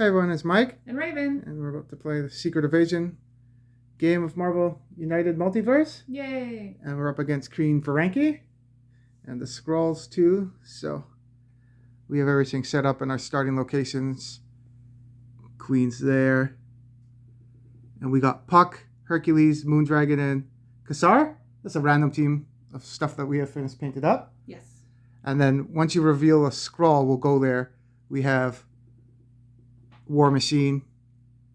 everyone, it's Mike. And Ravin. And we're about to play the Secret Invasion game of Marvel United Multiverse. Yay! And we're up against Queen Veranke and the Skrulls too. So we have everything set up in our starting locations. Queen's there. And we got Puck, Hercules, Moondragon, and Kassar. That's a random team of stuff that we have finished painted up. Yes. And then once you reveal a Skrull, we'll go there. We have War Machine,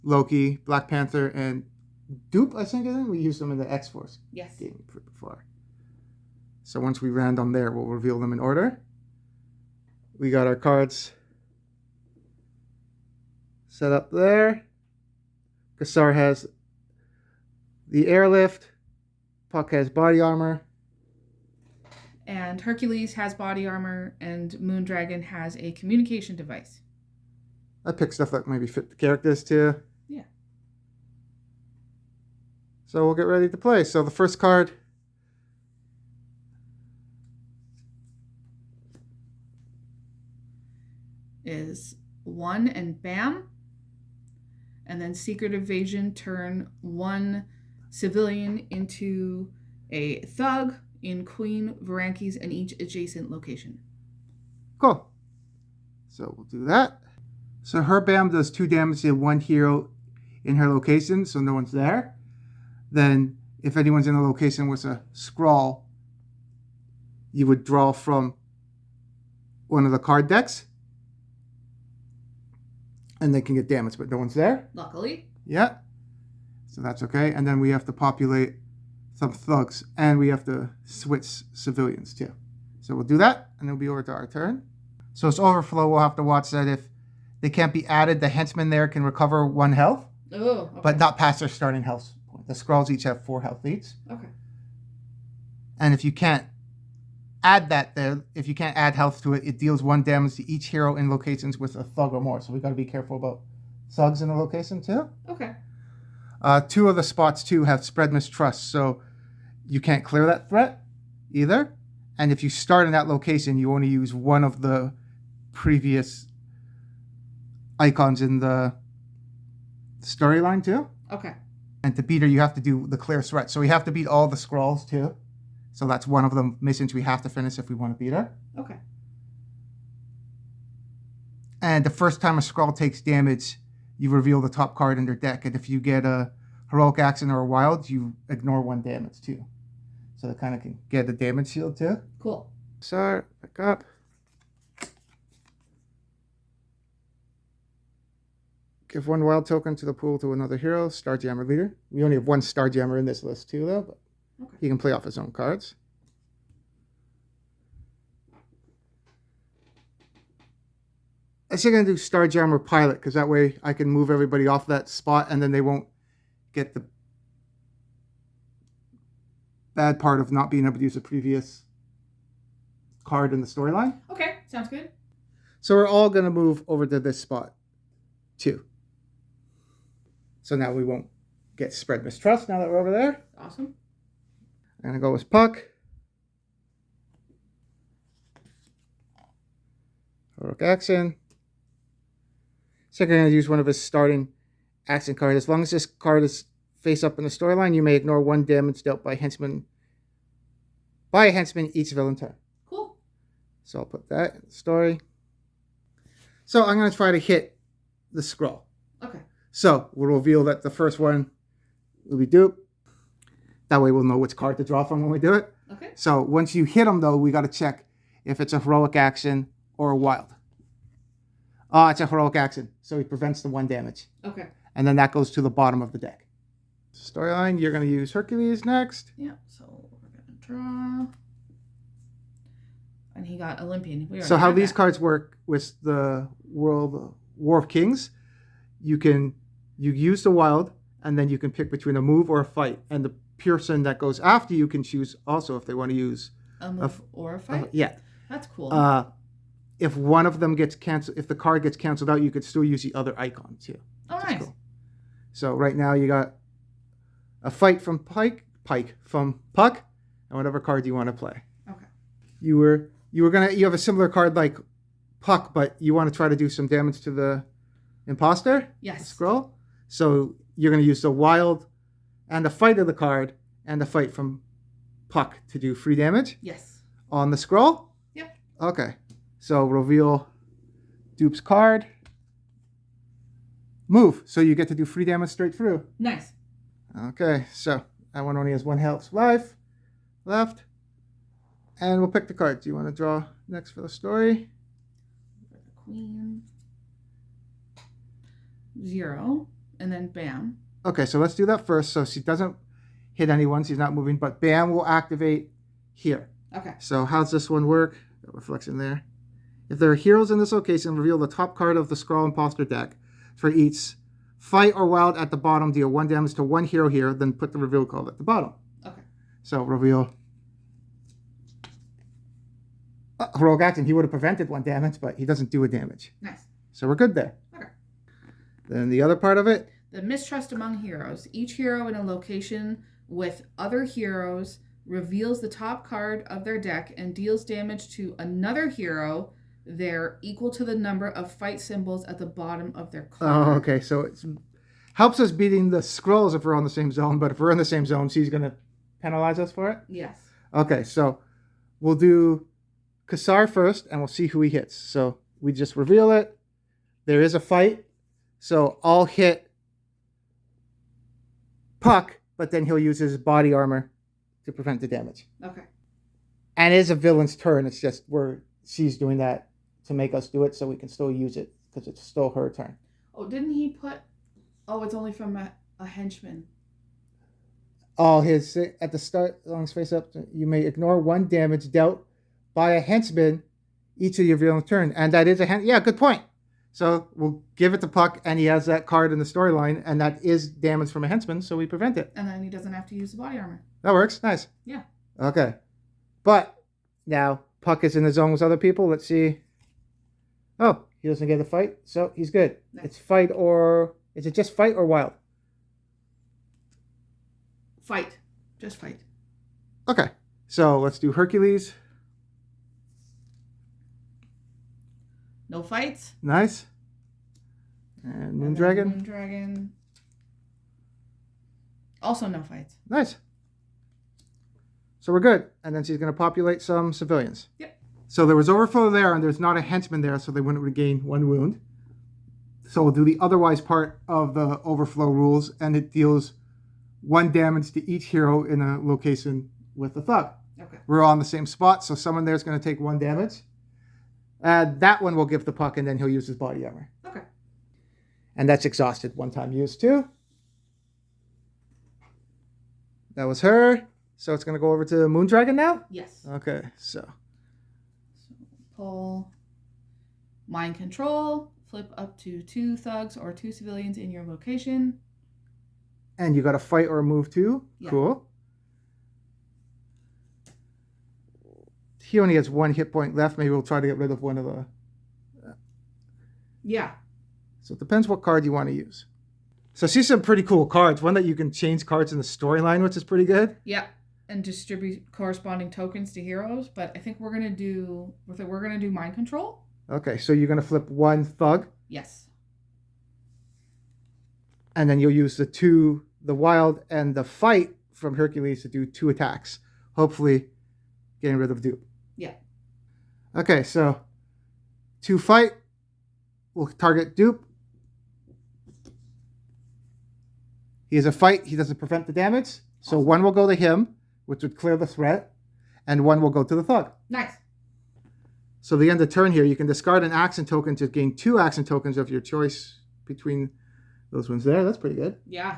Loki, Black Panther, and Doop, I think. We used them in the X-Force game before. So once we land on there, we'll reveal them in order. We got our cards set up there. Kassar has the airlift. Puck has body armor. And Hercules has body armor, and Moondragon has a communication device. I picked stuff that maybe fit the characters too. Yeah. So we'll get ready to play. So the first card is 1 and bam. And then Secret Invasion turn 1 civilian into a thug in Queen Veranke's and each adjacent location. Cool. So we'll do that. So her BAM does 2 damage to 1 hero in her location, so no one's there. Then if anyone's in a location with a Skrull, you would draw from one of the card decks. And they can get damaged, but no one's there. Luckily. Yeah. So that's okay. And then we have to populate some thugs, and we have to switch civilians too. So we'll do that, and it'll be over to our turn. So it's overflow. We'll have to watch that. If they can't be added, the henchmen there can recover 1 health, okay. But not past their starting health point. The Skrulls each have 4 health each. Okay. And if you can't add that there, if you can't add health to it, it deals 1 damage to each hero in locations with a thug or more. So we got to be careful about thugs in a location too. Okay. 2 of the spots too have spread mistrust, so you can't clear that threat either. And if you start in that location, you only use 1 of the previous icons in the storyline too. Okay. And to beat her, you have to do the clear threat. So we have to beat all the Skrulls too. So that's one of the missions we have to finish if we want to beat her. Okay. And the first time a Skrull takes damage, you reveal the top card in their deck. And if you get a heroic action or a wild, you ignore 1 damage too. So they kind of can get a damage shield too. Cool. So, back up. Give 1 wild token to the pool to another hero, Starjammer leader. We only have 1 Starjammer in this list too, though, but okay. He can play off his own cards. I think I'm going to do Starjammer Pilot, because that way I can move everybody off that spot, and then they won't get the bad part of not being able to use a previous card in the storyline. Okay, sounds good. So we're all going to move over to this spot too. So now we won't get spread mistrust now that we're over there. Awesome. I'm going to go with Puck. Heroic action. Second, I'm going to use one of his starting action cards. As long as this card is face up in the storyline, you may ignore 1 damage dealt by a henchman each villain turn. Cool. So I'll put that in the story. So I'm going to try to hit the Skrull. Okay. So we'll reveal that the first one will be Doop. That way we'll know which card to draw from when we do it. Okay. So once you hit him, though, we got to check if it's a heroic action or a wild. Oh, it's a heroic action, so he prevents the 1 damage. Okay. And then that goes to the bottom of the deck. Storyline, you're going to use Hercules next. Yeah, so we're going to draw. And he got Olympian. So how these cards work with the World War of Kings, you use the wild, and then you can pick between a move or a fight. And the person that goes after you can choose also if they want to use a move or a fight? Yeah. That's cool. If one of them gets canceled, if the card gets canceled out, you could still use the other icon too. Oh, nice. Cool. So right now you got a fight from Pike from Puck, and whatever card you want to play. Okay. You have a similar card like Puck, but you want to try to do some damage to the imposter Yes. scroll. So you're going to use the wild and the fight of the card and the fight from Puck to do free damage Yes. on the scroll? Yep. Okay. So reveal Doop's card. Move. So you get to do free damage straight through. Nice. Okay. So that one only has 1 health life left. And we'll pick the card. Do you want to draw next for the story? For the queen. 0. And then bam. Okay, so let's do that first. So she doesn't hit anyone. She's not moving. But bam will activate here. Okay. So how's this one work? That reflection there. If there are heroes in this location, reveal the top card of the Scroll Imposter deck. For each fight or wild at the bottom, deal 1 damage to 1 hero here, then put the reveal card at the bottom. Okay. So reveal. Heroic action. He would have prevented 1 damage, but he doesn't do a damage. Nice. So we're good there. Okay. Then the other part of it. The mistrust among heroes. Each hero in a location with other heroes reveals the top card of their deck and deals damage to another hero there equal to the number of fight symbols at the bottom of their card. Oh, okay. So it helps us beating the scrolls if we're on the same zone, but if we're in the same zone, she's going to penalize us for it? Yes. Okay, so we'll do Kassar first, and we'll see who he hits. So we just reveal it. There is a fight, so I'll hit Puck, but then he'll use his body armor to prevent the damage. Okay. And it is a villain's turn. It's just she's doing that to make us do it, so we can still use it because it's still her turn. Oh, didn't he put? Oh, it's only from a henchman. Oh, at the start, long face up. You may ignore 1 damage dealt by a henchman each of your villain's turn, and that is a Yeah, good point. So we'll give it to Puck, and he has that card in the storyline, and that is damage from a henchman, so we prevent it. And then he doesn't have to use the body armor. That works. Nice. Yeah. Okay. But now Puck is in the zone with other people. Let's see. Oh, he doesn't get a fight, so he's good. Nice. It's fight or... Is it just fight or wild? Fight. Just fight. Okay. So let's do Hercules. No fights. Nice. And Moondragon. Moondragon. Also no fights. Nice. So we're good. And then she's going to populate some civilians. Yep. So there was overflow there, and there's not a henchman there, so they wouldn't regain 1 wound. So we'll do the otherwise part of the overflow rules, and it deals 1 damage to each hero in a location with a thug. Okay. We're on the same spot, so someone there's going to take 1 damage. That one will give the Puck, and then he'll use his body armor. Okay. And that's exhausted 1 time used too. That was her. So it's going to go over to Moondragon now? Yes. Okay, so pull mind control, flip up to 2 thugs or 2 civilians in your location. And you got to fight or move too? Yeah. Cool. He only has 1 hit point left. Maybe we'll try to get rid of one of the... Yeah. So it depends what card you want to use. So see some pretty cool cards. One that you can change cards in the storyline, which is pretty good. Yeah. And distribute corresponding tokens to heroes. But I think we're gonna do mind control. Okay, so you're going to flip 1 thug. Yes. And then you'll use the wild and the fight from Hercules to do 2 attacks. Hopefully getting rid of Doop. Yeah. Okay, so 2 fight. We'll target Doop. He has a fight. He doesn't prevent the damage. So Awesome. 1 will go to him, which would clear the threat. And 1 will go to the thug. Nice. So the end of turn here, you can discard an action token to gain 2 action tokens of your choice between those ones there. That's pretty good. Yeah.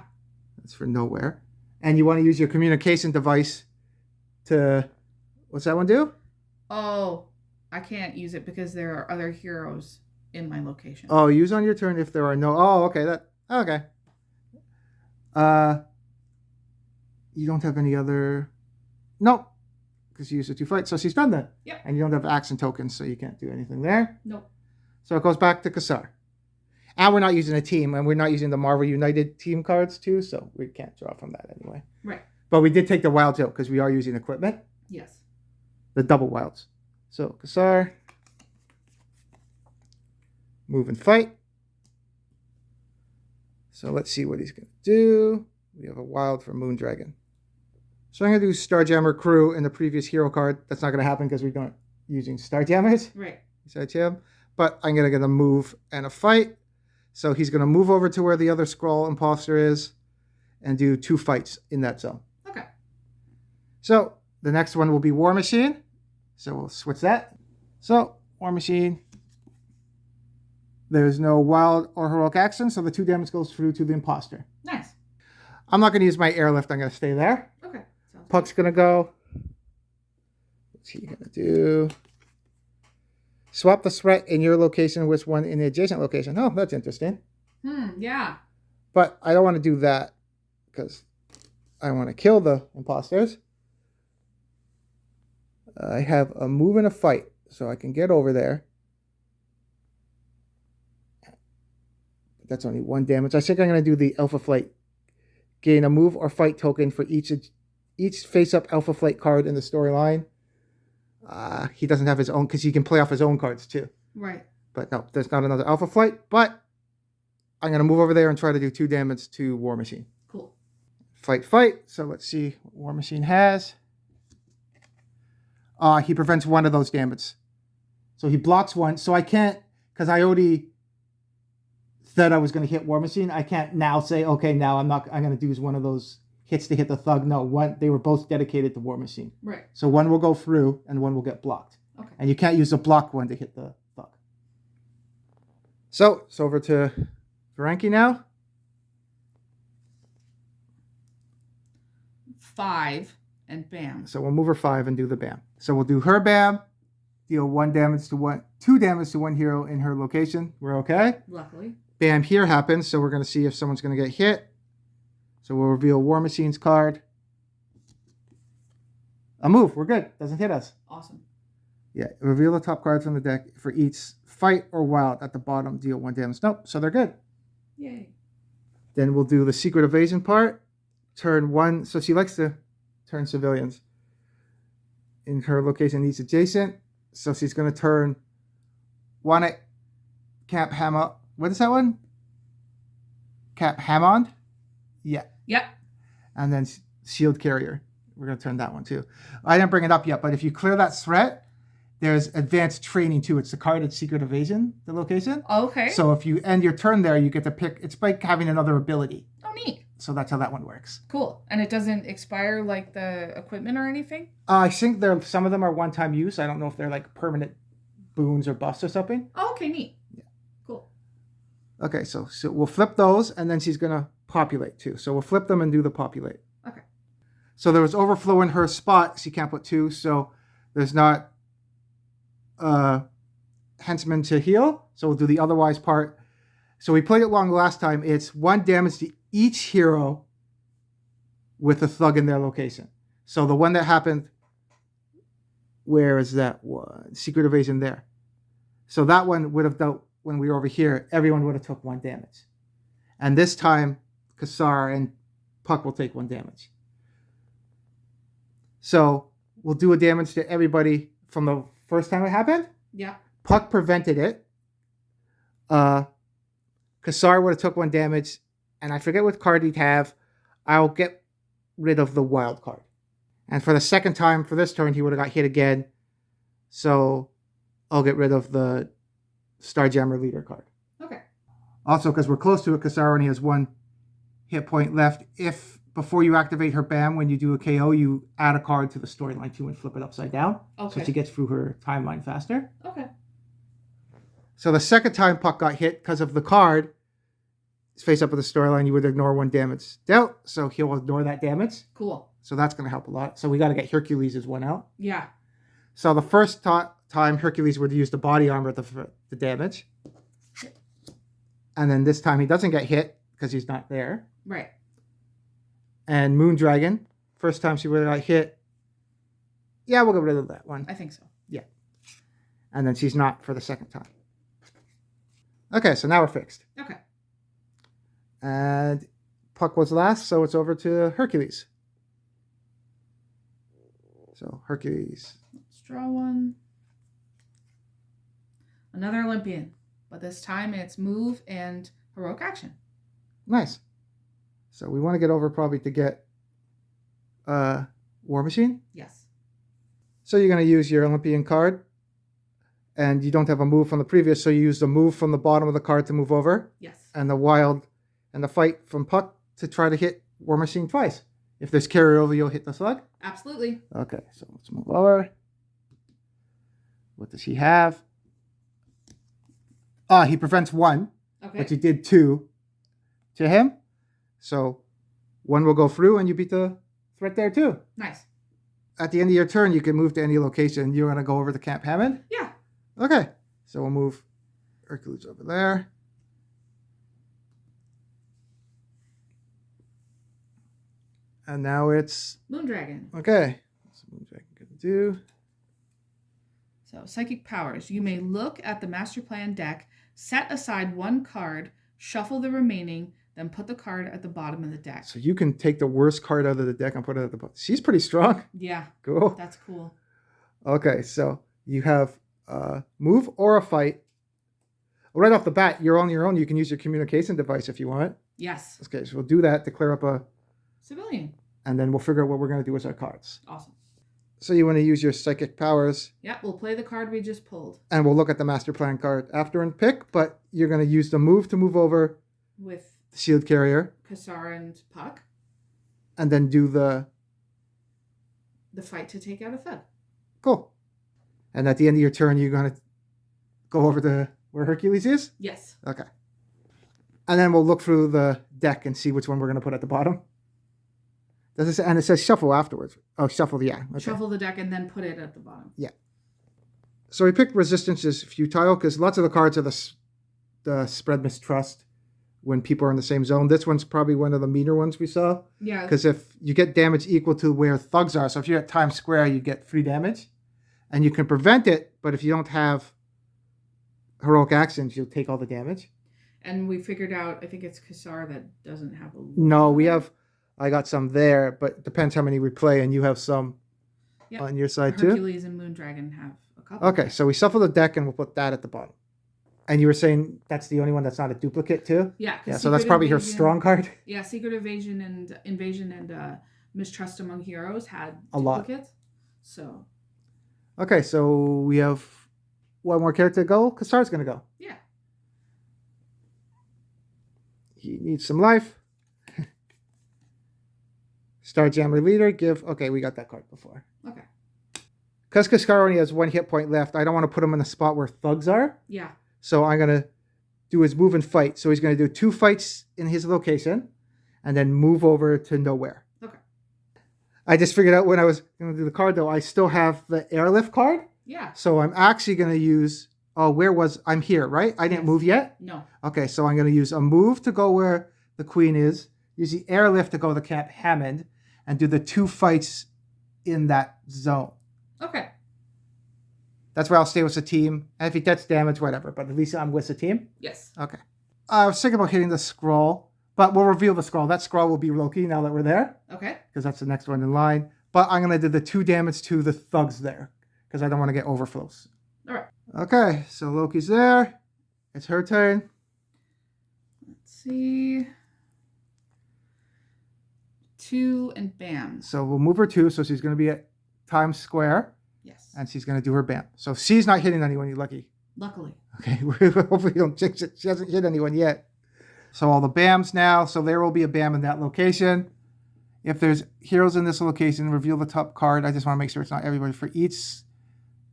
That's for nowhere. And you want to use your communication device to... What's that one do? Oh, I can't use it because there are other heroes in my location. Oh, use on your turn if there are no... Oh, okay. Okay. You don't have any other... Nope. Because you used it to fight. So she's done that. Yep. And you don't have action tokens, so you can't do anything there. Nope. So it goes back to Kassar. And we're not using a team, and we're not using the Marvel United team cards too, so we can't draw from that anyway. Right. But we did take the wilds out because we are using equipment. Yes. The double wilds. So Kassar. Move and fight. So let's see what he's going to do. We have a wild for Moon Dragon. So I'm going to do Starjammer Crew in the previous hero card. That's not going to happen because we're not using Starjammers. Right. Besides him. But I'm going to get a move and a fight. So he's going to move over to where the other Skrull imposter is and do 2 fights in that zone. Okay. So the next one will be War Machine. So we'll switch that. So War Machine. There's no wild or heroic action, so the 2 damage goes through to the imposter. Nice. I'm not going to use my airlift. I'm going to stay there. Okay. Puck's going to go. What's he going to do? Swap the threat in your location with one in the adjacent location. Oh, that's interesting. Yeah. But I don't want to do that because I want to kill the imposters. I have a move and a fight, so I can get over there. That's only 1 damage. I think I'm going to do the Alpha Flight. Gain a move or fight token for each face-up Alpha Flight card in the storyline. He doesn't have his own, because he can play off his own cards too. Right. But no, there's not another Alpha Flight. But I'm going to move over there and try to do 2 damage to War Machine. Cool. Fight. So let's see what War Machine has. He prevents 1 of those damage. So he blocks 1. So I can't, because I already said I was going to hit War Machine. I can't now say, okay, now I'm going to use one of those hits to hit the thug. No, they were both dedicated to War Machine. Right. So 1 will go through and 1 will get blocked. Okay. And you can't use a block one to hit the thug. So it's over to Veranke now. 5 and bam. So we'll move her 5 and do the bam. So we'll do her bam, deal 2 damage to 1 hero in her location. We're okay. Luckily. Bam here happens, so we're going to see if someone's going to get hit. So we'll reveal War Machine's card. A move. We're good. Doesn't hit us. Awesome. Yeah. Reveal the top card from the deck for each fight or wild at the bottom. Deal 1 damage. Nope. So they're good. Yay. Then we'll do the secret evasion part. Turn 1. So she likes to turn civilians in her location needs adjacent. So she's going to turn 1 at Camp Hammond. What is that one? Camp Hammond? Yeah. Yep. And then Shield Carrier. We're going to turn that one too. I didn't bring it up yet, but if you clear that threat, there's advanced training too. It's the card at Secret Evasion, the location. Okay. So if you end your turn there, you get to pick. It's like having another ability. Oh, neat. So that's how that one works. Cool. And it doesn't expire like the equipment or anything? I think some of them are one-time use. I don't know if they're like permanent boons or buffs or something. Oh, okay, neat. Yeah. Cool. Okay, so we'll flip those, and then she's going to populate too. So we'll flip them and do the populate. Okay. So there was overflow in her spot. She can't put 2, so there's not henchman to heal. So we'll do the otherwise part. So we played it long last time. It's 1 damage to each hero with a thug in their location. So the one that happened, where is that one? Secret Evasion there. So that one would have dealt, when we were over here, everyone would have took 1 damage. And this time, Kassar and Puck will take 1 damage. So we'll do a damage to everybody from the first time it happened. Yeah. Puck prevented it. Kassar would have took 1 damage. And I forget what card he'd have. I'll get rid of the wild card. And for the second time, for this turn, he would have got hit again. So I'll get rid of the Starjammer leader card. Okay. Also, because we're close to it, Kassar only has 1 hit point left. If before you activate her BAM, when you do a KO, you add a card to the storyline too and flip it upside down. Okay. So she gets through her timeline faster. Okay. So the second time Puck got hit because of the card, face up with the storyline, you would ignore 1 damage dealt. So he'll ignore that damage. Cool. So that's going to help a lot. So we got to get Hercules' 1 out. Yeah. So the first time Hercules would use the body armor the damage. And then this time he doesn't get hit because he's not there. Right. And Moon Dragon, first time she would have got hit. Yeah, we'll get rid of that one. I think so. Yeah. And then she's not for the second time. Okay, so now we're fixed. Okay. And Puck was last, so it's over to Hercules. So Hercules. Let's draw 1. Another Olympian. But this time it's move and heroic action. Nice. So we want to get over probably to get War Machine. Yes. So you're going to use your Olympian card. And you don't have a move from the previous, so you use the move from the bottom of the card to move over. Yes. And the wild and the fight from Puck to try to hit War Machine twice. If there's carryover, you'll hit the slug? Absolutely. Okay, so let's move over. What does he have? He prevents 1. Okay. But you did 2 to him. So 1 will go through and you beat the threat there too. Nice. At the end of your turn, you can move to any location. You're going to go over to Camp Hammond? Yeah. Okay. So we'll move Hercules over there. And now it's... Moondragon. Okay. What's Moondragon going to do? So, psychic powers. You may look at the master plan deck, set aside 1 card, shuffle the remaining, then put the card at the bottom of the deck. So you can take the worst card out of the deck and put it at the bottom. She's pretty strong. Yeah. Cool. That's cool. Okay, so you have a move or a fight. Right off the bat, you're on your own. You can use your communication device if you want. Yes. Okay, so we'll do that to clear up a... Civilian. And then we'll figure out what we're going to do with our cards. Awesome. So you want to use your psychic powers. Yeah, we'll play the card we just pulled. And we'll look at the master plan card after and pick, but you're going to use the move to move over with the shield carrier. Kassar and Puck. And then do the fight to take out a thug. Cool. And at the end of your turn, you're going to go over to where Hercules is? Yes. Okay. And then we'll look through the deck and see which one we're going to put at the bottom. And it says shuffle afterwards. Oh, shuffle, yeah. Okay. Shuffle the deck and then put it at the bottom. Yeah. So we picked resistance as futile because lots of the cards are the spread mistrust when people are in the same zone. This one's probably one of the meaner ones we saw. Yeah. Because if you get damage equal to where thugs are, so if you're at Times Square, you get 3 damage. And you can prevent it, but if you don't have heroic actions, you'll take all the damage. And we figured out, I think it's Kassar that doesn't have a... No, I got some there, but it depends how many we play, and you have some on your side too. Hercules and Moondragon have a couple. Okay, so we shuffle the deck and we'll put that at the bottom. And you were saying that's the only one that's not a duplicate too? Yeah. Yeah, so that's probably her strong card. Yeah, Secret Evasion and Invasion and Mistrust Among Heroes had a lot. duplicates. So. Okay, so we have one more character to go. Kassar's going to go. Yeah. He needs some life. Starjammer leader, okay, we got that card before. Okay. Because Kassar only has 1 hit point left, I don't want to put him in a spot where thugs are. Yeah. So I'm going to do his move and fight. So he's going to do 2 fights in his location and then move over to nowhere. Okay. I just figured out when I was going to do the card, though, I still have the airlift card. Yeah. So I'm actually going to use, I'm here, right? I didn't move yet? No. Okay, so I'm going to use a move to go where the queen is, use the airlift to go to Camp Hammond, and do the 2 fights in that zone. Okay. That's where I'll stay with the team. And if he gets damage, whatever. But at least I'm with the team. Yes. Okay. I was thinking about hitting the scroll, but we'll reveal the scroll. That scroll will be Loki now that we're there. Okay. Because that's the next one in line. But I'm going to do the 2 damage to the thugs there. Because I don't want to get overflows. All right. Okay. So Loki's there. It's her turn. Let's see. 2 and bam. So we'll move her 2. So she's going to be at Times Square. Yes. And she's going to do her bam. So if she's not hitting anyone, you're lucky. Luckily. Okay. Hopefully you don't jinx it. She hasn't hit anyone yet. So all the bams now. So there will be a bam in that location. If there's heroes in this location, reveal the top card. I just want to make sure it's not everybody. For each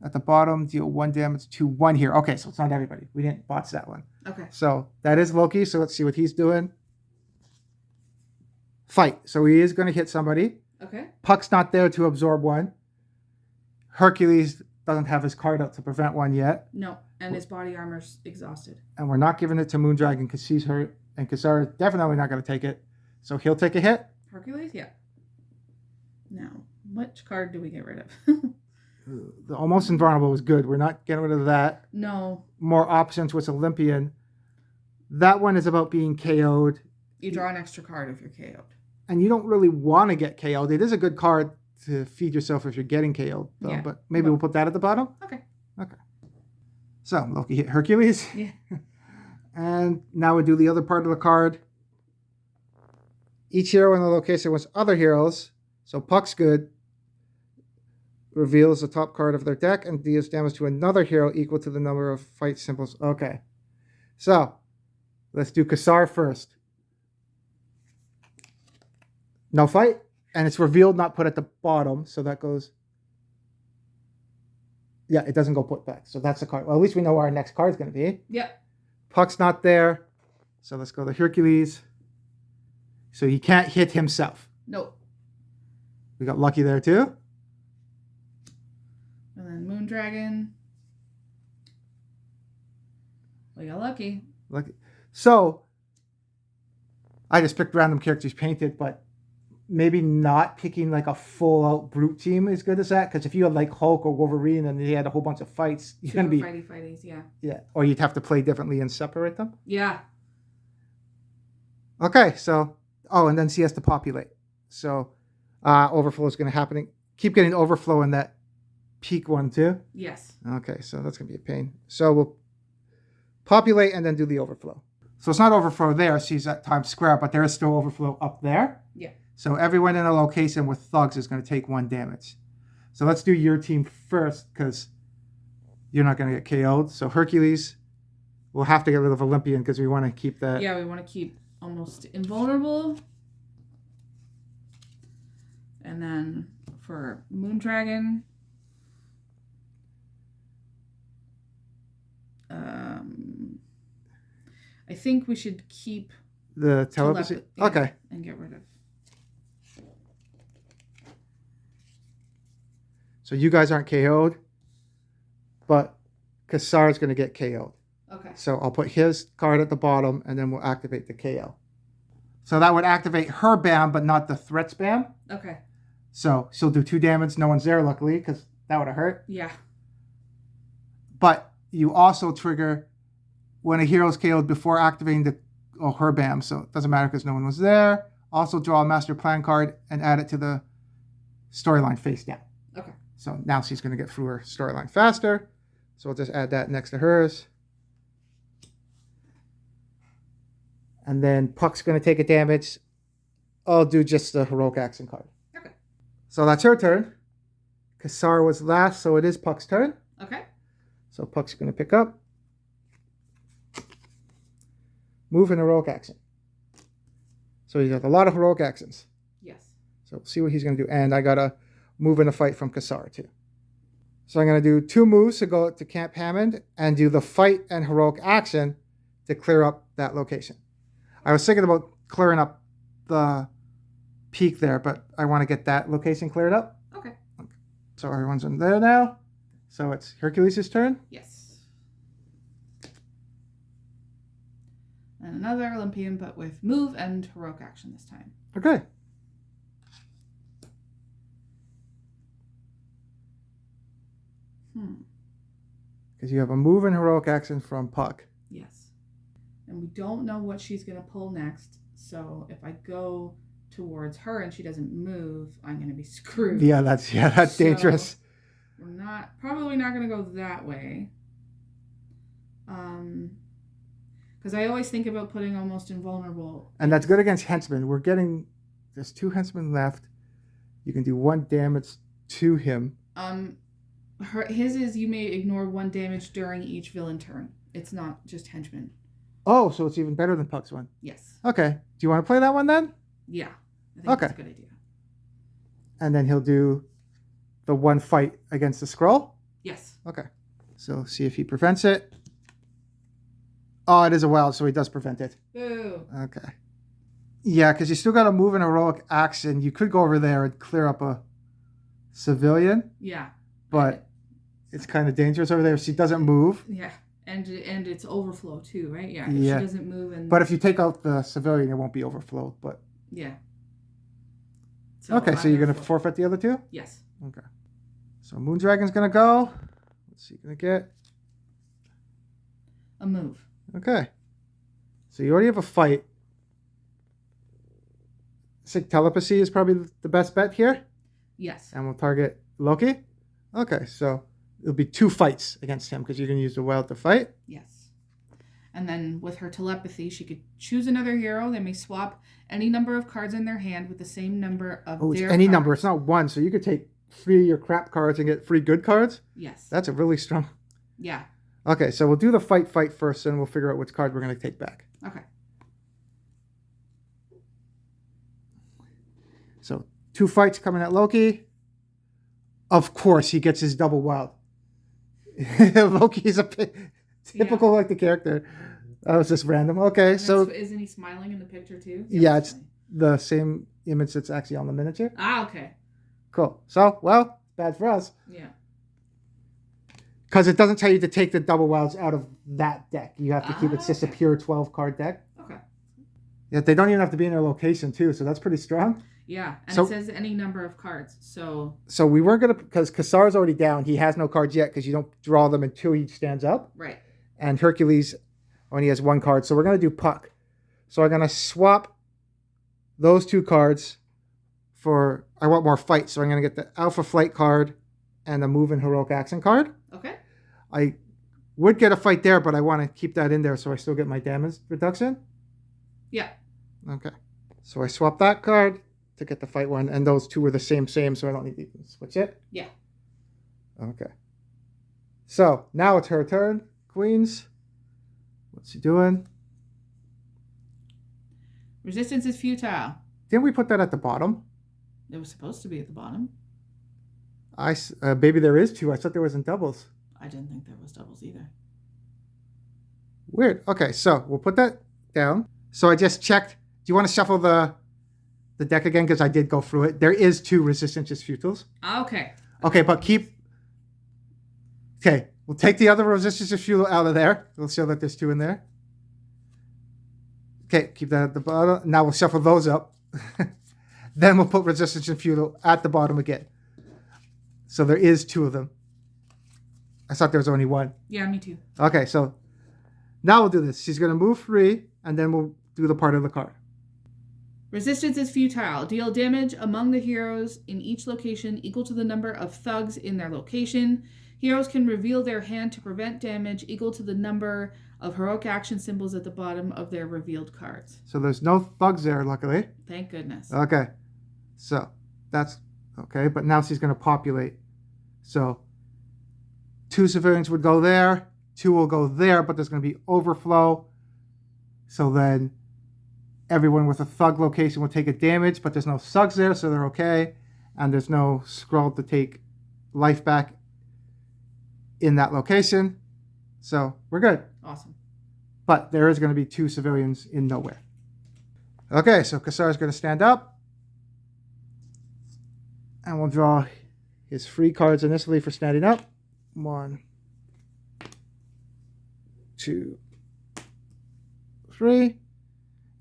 at the bottom, deal 1 damage to 1 here. Okay, so it's not everybody. We didn't botch that one. Okay. So that is Loki. So let's see what he's doing. Fight. So he is going to hit somebody. Okay. Puck's not there to absorb 1. Hercules doesn't have his card out to prevent 1 yet. No, and his body armor's exhausted. And we're not giving it to Moondragon because she's hurt. And Kassar is definitely not going to take it. So he'll take a hit. Hercules? Yeah. Now, which card do we get rid of? The almost invulnerable was good. We're not getting rid of that. No. More options with Olympian. That one is about being KO'd. You draw an extra card if you're KO'd. And you don't really want to get KO'd. It is a good card to feed yourself if you're getting KO'd, though. Yeah. But maybe we'll put that at the bottom. Okay. Okay. So Loki hit Hercules. Yeah. And now we do the other part of the card. Each hero in the location with other heroes, so Puck's good, reveals the top card of their deck and deals damage to another hero equal to the number of fight symbols. Okay. So, let's do Kassar first. No fight. And it's revealed, not put at the bottom. So that goes... Yeah, it doesn't go put back. So that's the card. Well, at least we know where our next card is going to be. Yep. Puck's not there. So let's go to Hercules. So he can't hit himself. Nope. We got Lucky there too. And then Moondragon. We got Lucky. Lucky. So I just picked random characters painted, but maybe not picking like a full out brute team is good as that. Because if you had like Hulk or Wolverine and they had a whole bunch of fights, you're gonna be fighties, yeah. Yeah. Or you'd have to play differently and separate them. Yeah. Okay, so and then she has to populate. So overflow is gonna happen. Keep getting overflow in that peak one too. Yes. Okay, so that's gonna be a pain. So we'll populate and then do the overflow. So it's not overflow there, she's at Times Square, but there is still overflow up there. Yeah. So everyone in a location with thugs is going to take 1 damage. So let's do your team first because you're not going to get KO'd. So Hercules, we'll have to get rid of Olympian because we want to keep that. Yeah, we want to keep almost invulnerable. And then for Moondragon, I think we should keep the telepathy. Yeah, okay. And get rid of. So you guys aren't KO'd, but Kassar is going to get KO'd. Okay. So I'll put his card at the bottom, and then we'll activate the KO. So that would activate her BAM, but not the threats BAM. Okay. So she'll do 2 damage. No one's there, luckily, because that would have hurt. Yeah. But you also trigger when a hero is KO'd before activating her BAM. So it doesn't matter because no one was there. Also draw a Master Plan card and add it to the storyline face down. Okay. So now she's going to get through her storyline faster. So we'll just add that next to hers. And then Puck's going to take a damage. I'll do just the Heroic Action card. Okay. So that's her turn. Kassar was last, so it is Puck's turn. Okay. So Puck's going to pick up. Move and Heroic Action. So he's got a lot of Heroic Actions. Yes. So we'll see what he's going to do. And I got to move in a fight from Kassar too. So I'm going to do 2 moves to go to Camp Hammond and do the fight and Heroic Action to clear up that location. I was thinking about clearing up the peak there, but I want to get that location cleared up. Okay. So everyone's in there now. So it's Hercules' turn. Yes. And another Olympian, but with move and Heroic Action this time. Okay. Because you have a move and Heroic Action from Puck. Yes. And we don't know what she's going to pull next. So if I go towards her and she doesn't move, I'm going to be screwed. Yeah, that's So dangerous. We're probably not going to go that way. Because I always think about putting almost invulnerable. And that's good against henchmen. There's 2 henchmen left. You can do 1 damage to him. His is you may ignore 1 damage during each villain turn. It's not just henchmen. Oh, so it's even better than Puck's one. Yes. Okay. Do you want to play that one then? Yeah. I think Okay. that's a good idea. And then he'll do the 1 fight against the scroll? Yes. Okay. So see if he prevents it. Oh, it is a wild, so he does prevent it. Boo. Okay. Yeah, because you still got to move an Heroic Action. You could go over there and clear up a civilian. Yeah. But it's kind of dangerous over there if she doesn't move. Yeah. And it's overflow too, right? Yeah. If Yeah. she doesn't move and. But if you take out the civilian, it won't be overflowed. But Yeah. okay, so you're going to forfeit the other 2? Yes. Okay. So Moondragon's going to go. What's he going to get? A move. Okay. So you already have a fight. Sig Telepathy is probably the best bet here. Yes. And we'll target Loki. Okay, so it'll be 2 fights against him because you're going to use the wild to fight. Yes. And then with her telepathy, she could choose another hero. They may swap any number of cards in their hand with the same number of Oh, it's their any cards. number. It's not one. So you could take 3 of your crap cards and get 3 good cards? Yes. That's a really strong... Yeah. Okay, so we'll do the fight first, and we'll figure out which card we're going to take back. Okay. So 2 fights coming at Loki. Of course, he gets his double wild. Loki is a typical like the character. That was just random. Okay, so isn't he smiling in the picture too? Yeah, it's the same image that's actually on the miniature. Ah, okay. Cool. So, well, bad for us. Yeah. Because it doesn't tell you to take the double wilds out of that deck. You have to keep it just a pure 12-card deck. Okay. Yeah, they don't even have to be in their location too, so that's pretty strong. Yeah, and So- it says any number of cards. So So we weren't going to, because Kassar's already down. He has no cards yet because you don't draw them until he stands up. right. And Hercules only has 1 card. So we're going to do Puck. So I'm going to swap those 2 cards for, I want more fight. So I'm going to get the Alpha Flight card and the Move and Heroic Action card. Okay. I would get a fight there, but I want to keep that in there so I still get my damage reduction. Yeah. Okay. So I swap that card to get the fight one, and those 2 were the same, so I don't need to switch it. Yeah. Okay. So now it's her turn. Queens. What's she doing? Resistance is futile. Didn't we put that at the bottom? It was supposed to be at the bottom. Maybe there is 2. I thought there wasn't doubles. I didn't think there was doubles either. Weird. Okay, so we'll put that down. So I just checked. Do you want to shuffle the deck again? Because I did go through it. There is 2 resistances futils. Okay. Okay, but keep... Okay, we'll take the other resistances futil out of there. We'll show that there's 2 in there. Okay, keep that at the bottom. Now we'll shuffle those up. Then we'll put resistance and futil at the bottom again. So there is 2 of them. I thought there was only 1. Yeah, me too. Okay, so now we'll do this. She's going to move 3, and then we'll do the part of the card. Resistance is futile. Deal damage among the heroes in each location equal to the number of thugs in their location. Heroes can reveal their hand to prevent damage equal to the number of heroic action symbols at the bottom of their revealed cards. So there's no thugs there, luckily. Thank goodness. Okay, so that's okay, but now she's going to populate. So 2 civilians would go there, 2 will go there, but there's going to be overflow. So then everyone with a thug location will take a damage, but there's no thugs there, so they're okay. And there's no scroll to take life back in that location. So we're good. Awesome. But there is going to be 2 civilians in nowhere. Okay, so Kassar is going to stand up. And we'll draw his free cards initially for standing up. 1, 2, 3.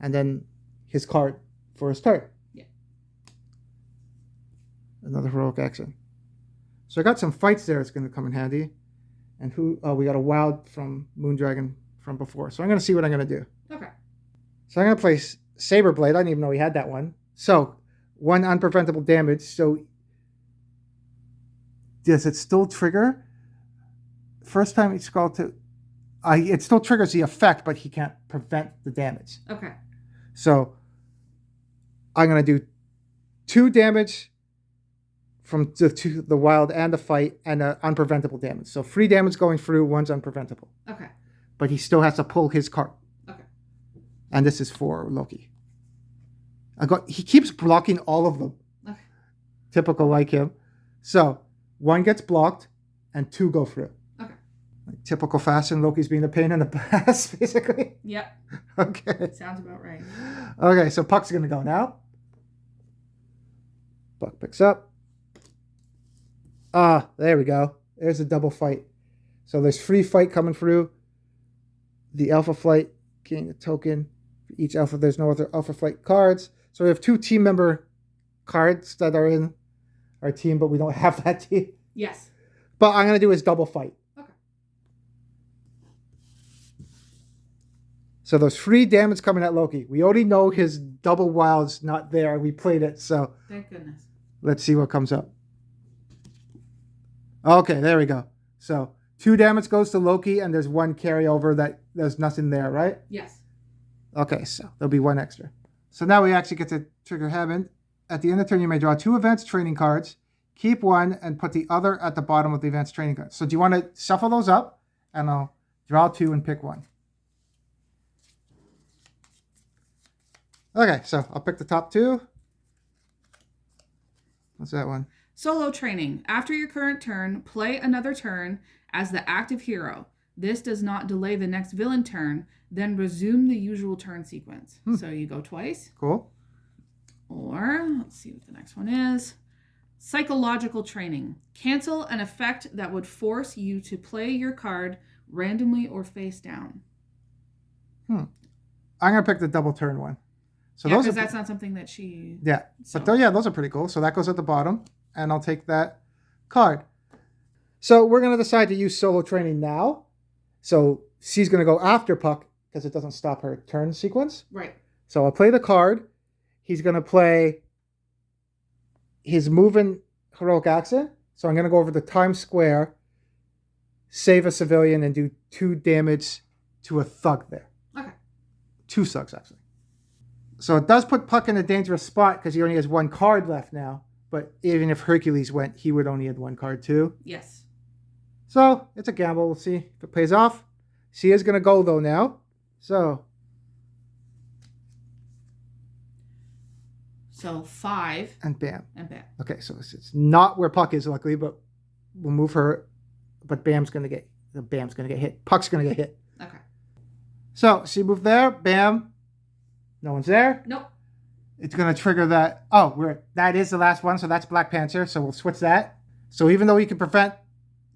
And then his card for his turn. Yeah. Another heroic action. So I got some fights there. It's going to come in handy. And we got a wild from Moondragon from before. So I'm going to see what I'm going to do. Okay. So I'm going to play Saberblade. I didn't even know he had that one. So 1 unpreventable damage. So does it still trigger? First time it's called to... it still triggers the effect, but he can't prevent the damage. Okay. So I'm going to do 2 damage from the wild and the fight, and unpreventable damage. So 3 damage going through, 1's unpreventable. Okay. But he still has to pull his card. Okay. And this is for Loki. He keeps blocking all of them. Okay. Typical like him. So 1 gets blocked, and 2 go through. Okay. Like typical fashion, Loki's being a pain in the ass, basically. Yep. Okay. Sounds about right. Okay, so Puck's going to go now. Puck picks up. There we go. There's a double fight. So there's free fight coming through. The Alpha Flight, getting a token for each Alpha. There's no other Alpha Flight cards. So we have 2 team member cards that are in our team, but we don't have that team. Yes. But I'm going to do his double fight. Okay. So there's 3 damage coming at Loki. We already know his double wild's not there. We played it, so Thank goodness. let's see what comes up. Okay, there we go. So 2 damage goes to Loki, and there's 1 carryover that there's nothing there, right? Yes. Okay, so there'll be 1 extra. So now we actually get to trigger Hammond. At the end of the turn, you may draw 2 advanced training cards, keep 1, and put the other at the bottom of the advanced training cards. So do you want to shuffle those up? And I'll draw 2 and pick 1. Okay, so I'll pick the top 2. What's that one? Solo training. After your current turn, play another turn as the active hero. This does not delay the next villain turn, then resume the usual turn sequence. So you go twice. Cool. Or, let's see what the next one is. Psychological training. Cancel an effect that would force you to play your card randomly or face down. I'm going to pick the double turn one. So yeah, those because are, that's not something that she... Yeah, so. but those are pretty cool. So that goes at the bottom, and I'll take that card. So we're going to decide to use solo training now. So she's going to go after Puck because it doesn't stop her turn sequence. Right. So I'll play the card. He's going to play his moving heroic accent. So I'm going to go over to Times Square, save a civilian, and do 2 damage to a thug there. Okay. 2 thugs, actually. So it does put Puck in a dangerous spot because he only has 1 card left now. But even if Hercules went, he would only have 1 card too. Yes. So it's a gamble. We'll see if it pays off. She is going to go, though, now. So 5. and bam. And bam. Okay, so it's not where Puck is, luckily, but we'll move her. But Bam's going to get hit. Puck's going to get hit. Okay. So she moved there. Bam. No one's there. Nope. It's going to trigger that. Oh, that is the last one, so that's Black Panther. So we'll switch that. So even though he can prevent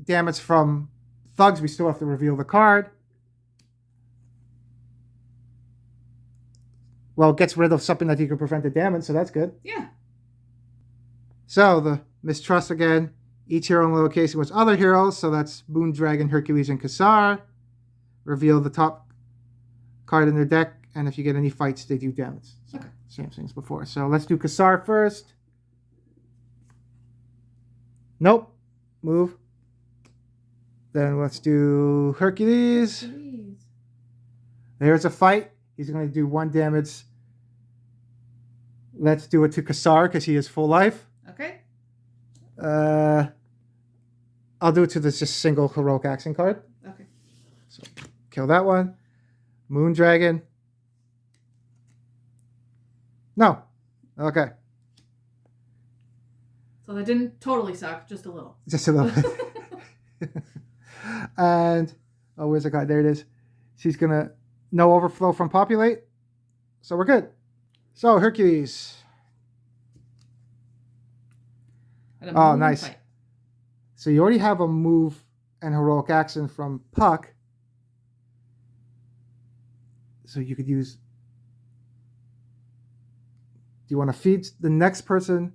damage from thugs, we still have to reveal the card. Well, it gets rid of something that he can prevent the damage, so that's good. Yeah. So the mistrust again. Each hero in the location was other heroes, so that's Moondragon, Hercules, and Kassar. Reveal the top card in their deck, and if you get any fights, they do damage. So, okay. Same thing as before. So let's do Kassar first. Nope. Move. Then let's do Hercules. There's a fight. He's going to do 1 damage. Let's do it to Kassar because he is full life. Okay. I'll do it to this just single heroic action card. Okay. So kill that one. Moondragon. No. Okay. So that didn't totally suck, just a little. Just a little bit. And, where's the card? There it is. She's going to, no overflow from populate. So we're good. So Hercules. Oh, nice. Fight. So you already have a move and heroic action from Puck. So you could use... Do you want to feed the next person?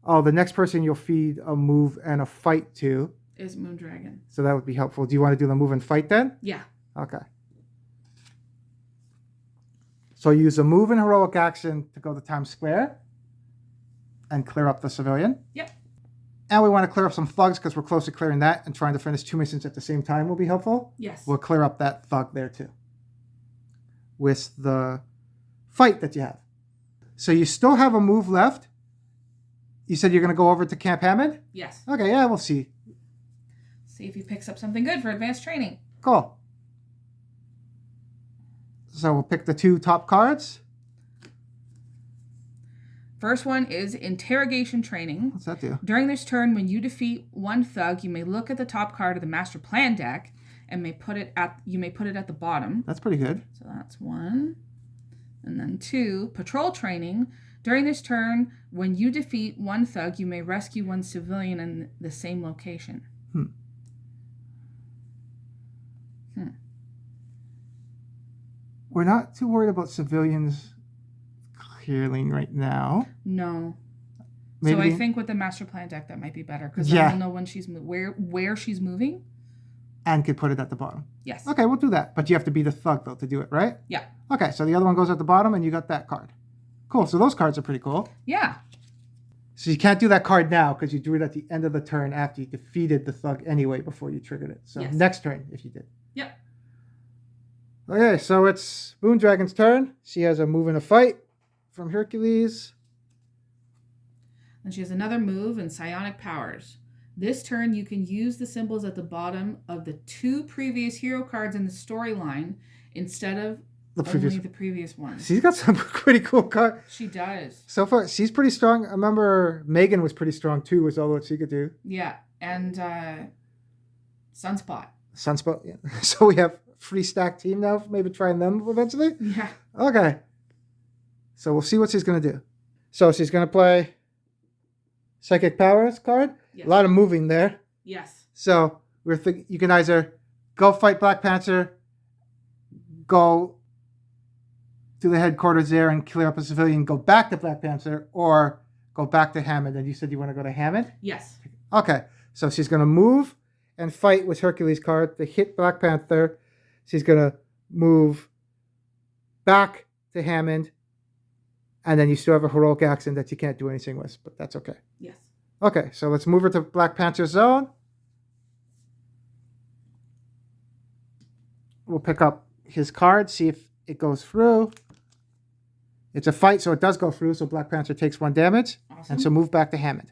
Oh, the next person you'll feed a move and a fight to. Is Moondragon. So that would be helpful. Do you want to do the move and fight then? Yeah. Okay. So use a move and heroic action to go to Times Square and clear up the civilian. Yep. And we want to clear up some thugs because we're close to clearing that, and trying to finish 2 missions at the same time will be helpful. Yes. We'll clear up that thug there too with the fight that you have. So you still have a move left. You said you're going to go over to Camp Hammond? Yes. Okay, yeah, we'll see. See if he picks up something good for advanced training. Cool. So we'll pick the 2 top cards. First one is interrogation training. What's that do? During this turn, when you defeat 1 thug, you may look at the top card of the master plan deck and you may put it at the bottom. That's pretty good. So that's 1. And then 2, patrol training. During this turn, when you defeat 1 thug, you may rescue 1 civilian in the same location. We're not too worried about civilians clearing right now. No. Maybe. So I think with the master plan deck that might be better because Yeah. then we'll know when she's where she's moving. And could put it at the bottom. Yes. Okay, we'll do that. But you have to be the thug, though, to do it, right? Yeah. Okay, so the other one goes at the bottom, and you got that card. Cool, so those cards are pretty cool. Yeah. So you can't do that card now because you drew it at the end of the turn after you defeated the thug anyway before you triggered it. So Yes. next turn if you did. Yep. Okay, so it's Moondragon's turn. She has a move and a fight from Hercules. And she has another move and psionic powers. This turn, you can use the symbols at the bottom of the 2 previous hero cards in the storyline instead of the previous ones. She's got some pretty cool cards. She does. So far, she's pretty strong. I remember Megan was pretty strong too, with all what she could do. Yeah, and Sunspot. Sunspot, yeah. So we have free stack team now, maybe trying them eventually? Yeah. Okay. So we'll see what she's going to do. So she's going to play Psychic Powers card. Yes. A lot of moving there. Yes. So we're thinking you can either go fight Black Panther, go to the headquarters there and clear up a civilian, go back to Black Panther, or go back to Hammond. And you said you want to go to Hammond? Yes. Okay. So she's going to move and fight with Hercules card to hit Black Panther. She's going to move back to Hammond. And then you still have a heroic action that you can't do anything with, but that's okay. Yes. Okay, so let's move her to Black Panther zone. We'll pick up his card, see if it goes through. It's a fight, so it does go through, so Black Panther takes 1 damage. Awesome. And so move back to Hammond.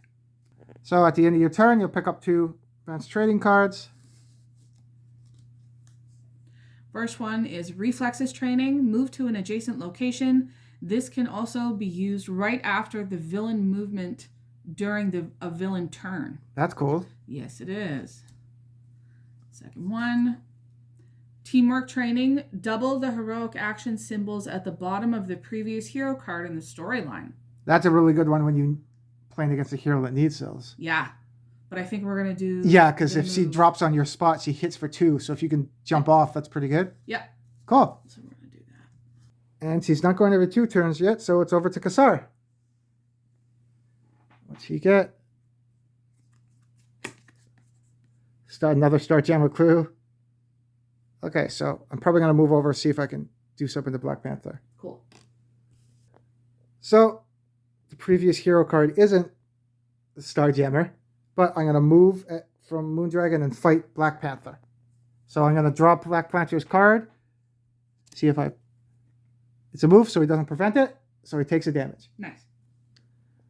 So at the end of your turn, you'll pick up 2 advanced trading cards. First one is Reflexes Training. Move to an adjacent location. This can also be used right after the villain movement during a villain turn. That's cool. Yes, it is. Second one. Teamwork Training. Double the heroic action symbols at the bottom of the previous hero card in the storyline. That's a really good one when you're playing against a hero that needs those. Yeah. But I think we're going to do... Yeah, because if she drops on your spot, she hits for 2. So if you can jump off, that's pretty good. Yeah. Cool. So we're going to do that. And she's not going every 2 turns yet, so it's over to Kassar. What's he get? Another Star Jammer clue. Okay, so I'm probably going to move over and see if I can do something to Black Panther. Cool. So the previous hero card isn't the Star Jammer, but I'm going to move from Moondragon and fight Black Panther. So I'm going to draw Black Panther's card. See if it's a move, so he doesn't prevent it. So he takes a damage. Nice.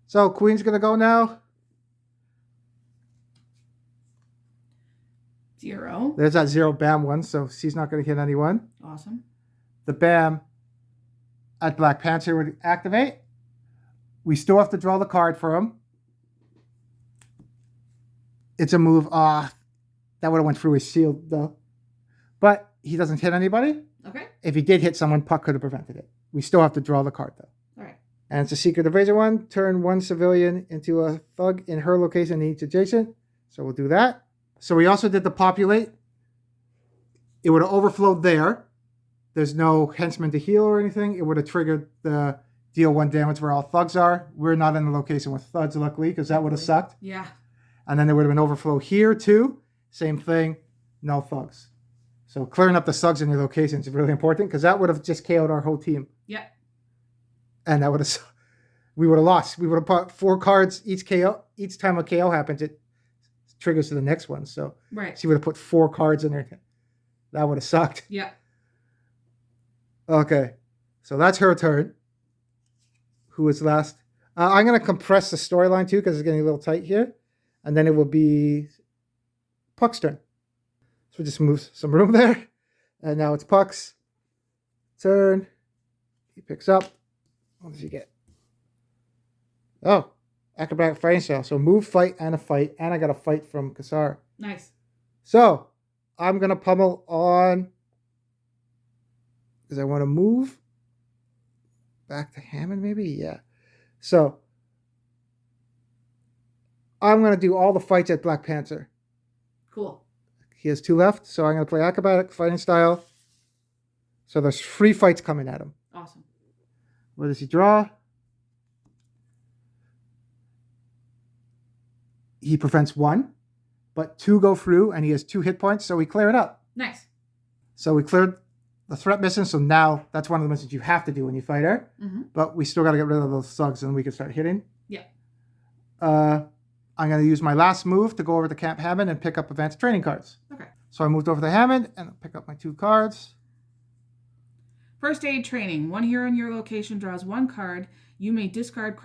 So Queen's going to go now. 0. There's that 0 BAM one, so she's not going to hit anyone. Awesome. The BAM at Black Panther would activate. We still have to draw the card for him. It's a move. That would have went through his shield, though. But he doesn't hit anybody. Okay. If he did hit someone, Puck could have prevented it. We still have to draw the card, though. All right. And it's a Secret Evasion one. Turn 1 civilian into a thug in her location each adjacent. So we'll do that. So we also did the populate. It would have overflowed there. There's no henchman to heal or anything. It would have triggered the deal 1 damage where all thugs are. We're not in the location with thugs, luckily, because that would have sucked. Yeah. And then there would have been overflow here, too. Same thing. No thugs. So clearing up the thugs in your locations is really important, because that would have just KO'd our whole team. Yeah. And that would have... We would have lost. We would have put 4 cards each KO. Each time a KO happens, it triggers to the next one. So right. She would have put 4 cards in there. That would have sucked. Yeah. Okay. So that's her turn. Who is last? I'm going to compress the storyline, too, because it's getting a little tight here. And then it will be Puck's turn. So we just move some room there. And now it's Puck's turn. He picks up. What does he get? Oh, acrobatic fighting style. So move, fight, and a fight. And I got a fight from Kassar. Nice. So I'm going to pummel on, because I want to move back to Hammond, maybe? Yeah. So I'm going to do all the fights at Black Panther. Cool. He has 2 left, so I'm going to play acrobatic fighting style. So there's 3 fights coming at him. Awesome. What does he draw? He prevents 1, but 2 go through, and he has 2 hit points, so we clear it up. Nice. So we cleared the threat mission, so now that's one of the missions you have to do when you fight her. Mm-hmm. But we still got to get rid of those thugs, and we can start hitting. Yeah. I'm going to use my last move to go over to Camp Hammond and pick up advanced training cards. Okay. So I moved over to Hammond and I'll pick up my 2 cards. First aid training. 1 hero in your location draws 1 card. You may discard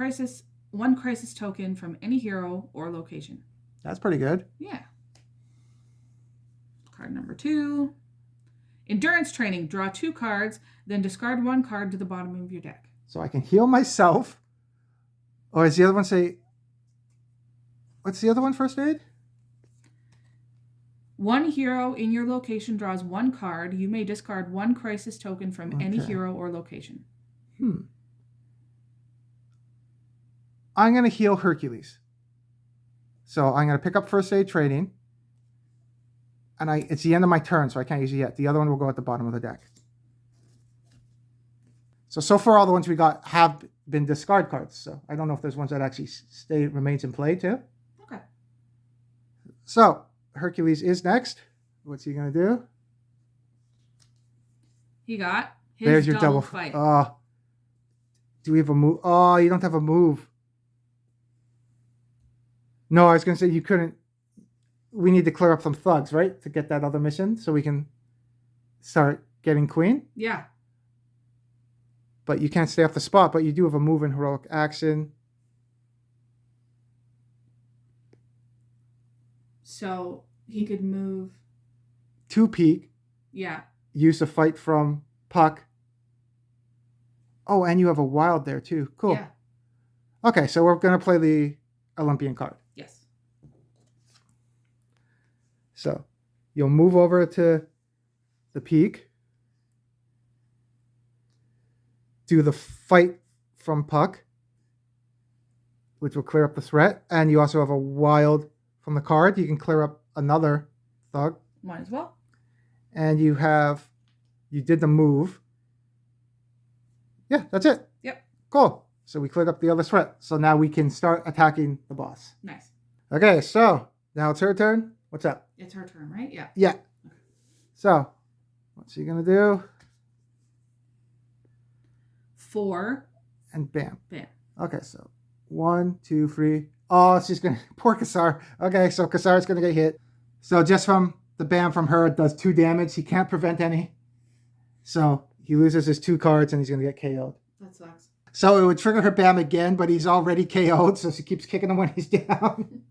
one crisis token from any hero or location. That's pretty good. Yeah. Card number 2. Endurance training. Draw 2 cards, then discard 1 card to the bottom of your deck. So I can heal myself. Or does the other one say... What's the other one, first aid? 1 hero in your location draws 1 card. You may discard 1 crisis token from any hero or location. I'm going to heal Hercules. So I'm going to pick up first aid training. And it's the end of my turn, so I can't use it yet. The other one will go at the bottom of the deck. So far all the ones we got have been discard cards. So I don't know if there's ones that actually remains in play too. Okay. So Hercules is next. What's he going to do? He got his There's your double fight. Do we have a move? Oh, you don't have a move. No, I was going to say you couldn't. We need to clear up some thugs, right? To get that other mission so we can start getting queen. Yeah. But you can't stay off the spot, but you do have a move in heroic action. So he could move. 2 peak. Yeah. Use a fight from Puck. Oh, and you have a wild there too. Cool. Yeah. Okay, so we're going to play the Olympian card. Yes. So you'll move over to the peak. Do the fight from Puck, which will clear up the threat. And you also have a wild from the card. You can clear up another thug. Might as well. And you did the move. Yeah, that's it. Yep. Cool. So we cleared up the other threat. So now we can start attacking the boss. Nice. Okay, so now it's her turn. What's up? It's her turn, right? Yeah. Yeah. So what's she going to do? 4. And bam. Bam. Okay, so 1, 2, 3. Oh, she's going to... Poor Kassar. Okay, so Kassar's going to get hit. So just from the bam from her, it does 2 damage. He can't prevent any. So he loses his 2 cards and he's going to get KO'd. That sucks. So it would trigger her bam again, but he's already KO'd, so she keeps kicking him when he's down.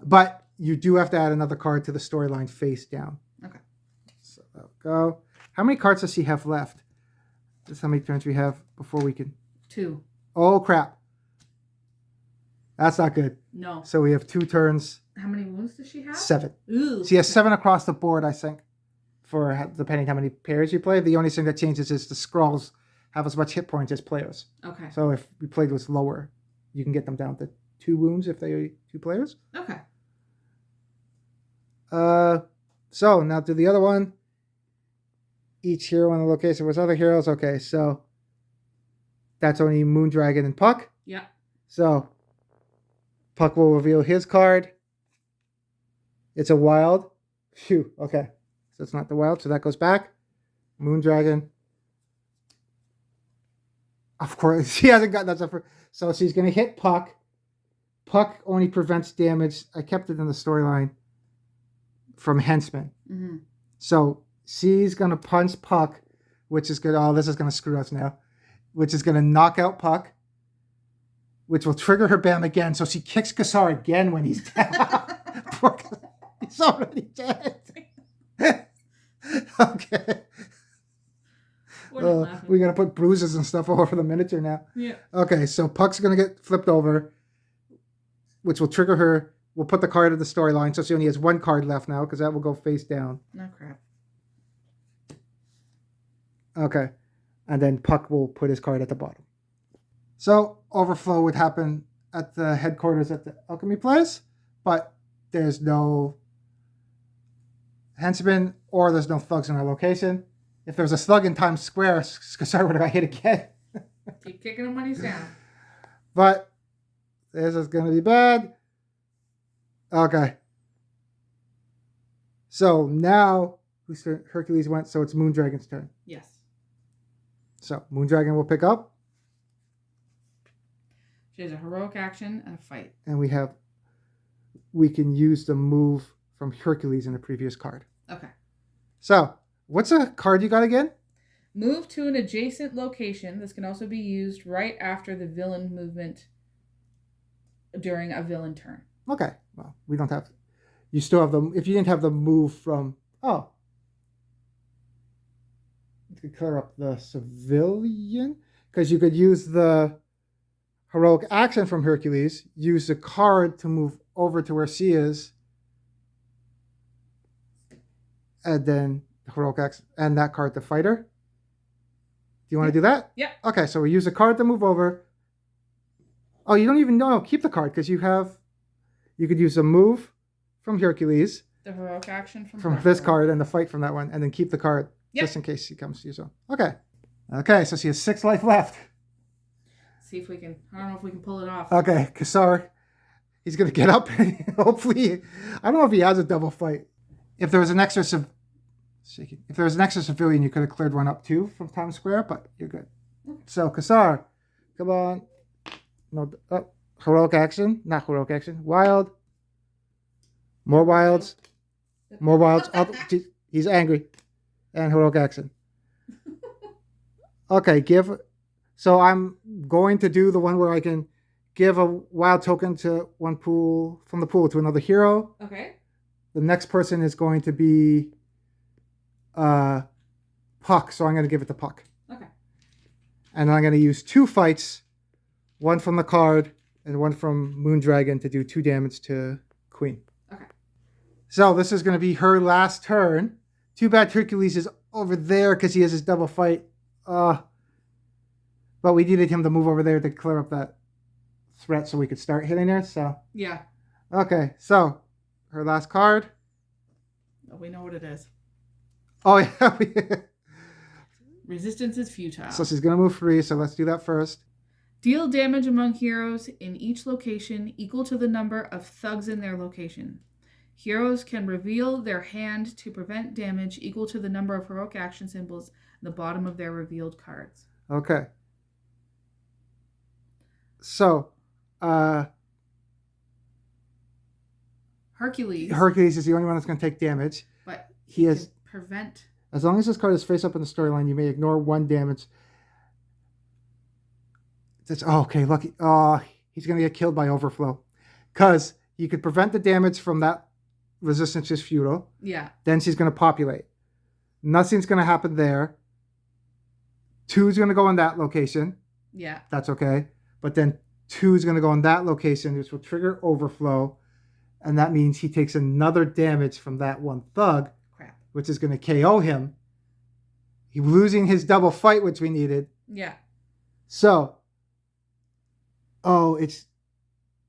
But you do have to add another card to the storyline face down. Okay. So that'll go. How many cards does she have left? This is how many turns we have before we can... 2. Oh, crap. That's not good. No. So we have 2 turns. How many wounds does she have? 7. Ooh. She has 7 across the board, I think, for depending how many pairs you play. The only thing that changes is the scrolls have as much hit points as players. Okay. So if we played with lower, you can get them down to 2 wounds if they are 2 players. Okay. So now to the other one. Each hero on the location was other heroes. Okay, so that's only Moondragon and Puck. Yeah. So Puck will reveal his card. It's a wild. Phew, okay. So it's not the wild, so that goes back. Moondragon. Of course, she hasn't gotten that stuff. So she's going to hit Puck. Puck only prevents damage. I kept it in the storyline from Henchman. Mm-hmm. So she's going to punch Puck, which is good. Oh, this is going to screw us now. Which is going to knock out Puck, which will trigger her bam again. So she kicks Kassar again when he's down. Poor Kassar. He's already dead. Okay. We're going to put bruises and stuff all over the miniature now. Yeah. Okay, so Puck's going to get flipped over, which will trigger her. We'll put the card in the storyline, so she only has 1 card left now, because that will go face down. No crap. Okay. And then Puck will put his card at the bottom. So overflow would happen at the headquarters at the Alchemy Place, but there's no henchmen or there's no thugs in our location. If there was a slug in Times Square, Kassar would have got hit again. Keep kicking him when he's down. But this is going to be bad. Okay. So now Hercules went, so it's Moondragon's turn. Yes. So Moondragon will pick up. She has a heroic action and a fight. And we can use the move from Hercules in the previous card. Okay. So, what's a card you got again? Move to an adjacent location. This can also be used right after the villain movement during a villain turn. Okay. Well, we don't have... You still have if you didn't have the move from... Oh. You could clear up the civilian. Because you could use the heroic action from Hercules, use the card to move over to where she is, and then the heroic action, and that card to fight her. Do you want to do that? Yeah. Okay, so we use a card to move over. Oh, you don't even know. Keep the card because you could use a move from Hercules. The heroic action from this card and the fight from that one, and then keep the card just in case he comes to you. So okay. Okay, so she has 6 life left. See if we can... I don't know if we can pull it off. Okay, Kassar, he's going to get up and hopefully... I don't know if he has a double fight. If there was an extra civilian, you could have cleared one up too from Times Square, but you're good. So, Kassar, come on. No, heroic action. Not heroic action. Wild. More wilds. More wilds. He's angry. And heroic action. Okay, so I'm going to do the one where I can give a wild token to one pool from the pool to another hero. Okay. The next person is going to be Puck, so I'm going to give it to Puck. Okay. And I'm going to use 2 fights, one from the card and one from Moondragon to do 2 damage to Queen. Okay. So this is going to be her last turn. Too bad Hercules is over there because he has his double fight. But we needed him to move over there to clear up that threat so we could start hitting her. So yeah. Okay, so her last card. We know what it is. Oh yeah. Resistance is futile. So she's gonna move 3. So let's do that first. Deal damage among heroes in each location equal to the number of thugs in their location. Heroes can reveal their hand to prevent damage equal to the number of heroic action symbols at the bottom of their revealed cards. Okay. So, Hercules is the only one that's going to take damage. But he has prevent. As long as this card is face up in the storyline, you may ignore 1 damage. Okay, lucky. He's going to get killed by overflow. Because you could prevent the damage from that resistance is futile. Yeah. Then she's going to populate. Nothing's going to happen there. 2 is going to go in that location. Yeah. That's okay. But then 2 is going to go in that location, which will trigger overflow. And that means he takes another damage from that one thug. Crap. Which is going to KO him. He's losing his double fight, which we needed. Yeah. So, it's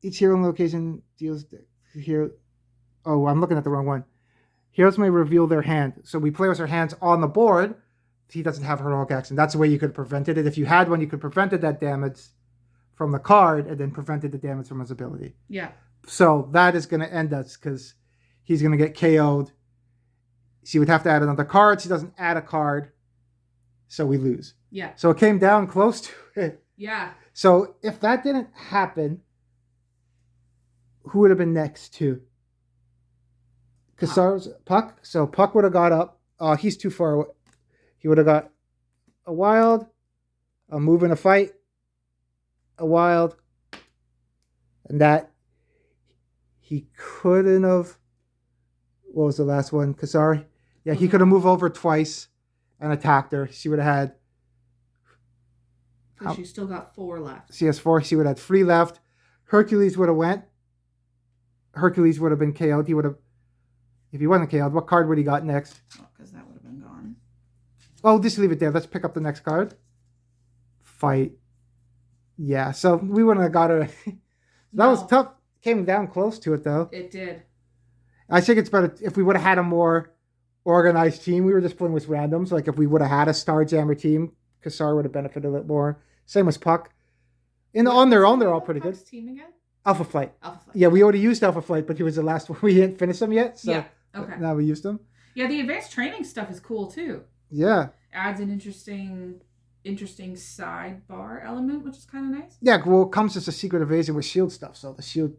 each hero in location deals here. Oh, I'm looking at the wrong one. Heroes may reveal their hand. So we play with our hands on the board. He doesn't have heroic action. That's the way you could have prevented it. If you had one, you could have prevented that damage from the card and then prevented the damage from his ability. Yeah. So that is going to end us because he's going to get KO'd. She would have to add another card. She doesn't add a card. So we lose. Yeah. So it came down close to it. Yeah. So if that didn't happen, who would have been next to? Kassar's Puck. So Puck would have got up. He's too far away. He would have got a wild, a move and a fight, a wild, and that he couldn't have. What was the last one? Kassar. Yeah, he could have moved over twice and attacked her. She would have had. So she's still got 4 left. She has 4. She would have had 3 left. Hercules would have went. Hercules would have been KO'd. He would have. If he wasn't KO'd, what card would he got next? Oh, because that would have been gone. Oh, just leave it there. Let's pick up the next card. Fight. Yeah, so we wouldn't have got her. That was tough. Came down close to it, though. It did. I think it's better if we would have had a more organized team. We were just playing with randoms. Like if we would have had a Starjammer team, Kassar would have benefited a little more. Same as Puck. On their own, they're all pretty good. Team again? Alpha Flight. Alpha Flight. Yeah, we already used Alpha Flight, but he was the last one. We didn't finish him yet. So yeah. Okay. Now we used him. Yeah, the advanced training stuff is cool too. Yeah. Adds an interesting interesting sidebar element, which is kind of nice. Yeah, well, it comes as a secret evasion with shield stuff. So the shield,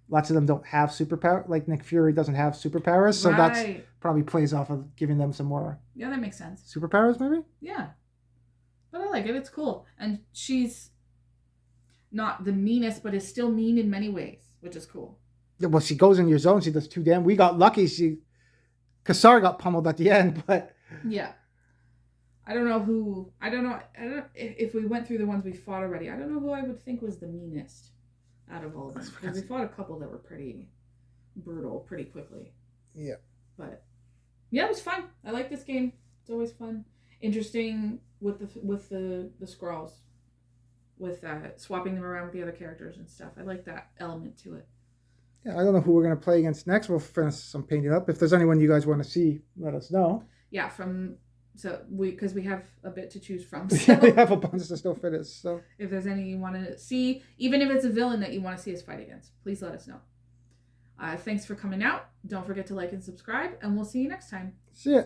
lots of them don't have superpower. Like Nick Fury doesn't have superpowers, so that's probably plays off of giving them some more. Yeah, that makes sense. Superpowers, maybe. Yeah, but I like it. It's cool, and she's not the meanest, but is still mean in many ways, which is cool. Yeah, well, she goes in your zone. She does too damn. We got lucky. Kassar got pummeled at the end, but yeah. I don't know if we went through the ones we fought already. I don't know who I would think was the meanest out of all of them. Because we fought a couple that were pretty brutal pretty quickly. Yeah. But yeah, it was fun. I like this game. It's always fun. Interesting with the scrolls. With swapping them around with the other characters and stuff. I like that element to it. Yeah, I don't know who we're going to play against next. We'll finish some painting up. If there's anyone you guys want to see, let us know. Yeah, because we have a bit to choose from. So. Yeah, we have a bunch to still finish. So if there's any you want to see, even if it's a villain that you want to see us fight against, please let us know. Thanks for coming out. Don't forget to like and subscribe, and we'll see you next time. See ya.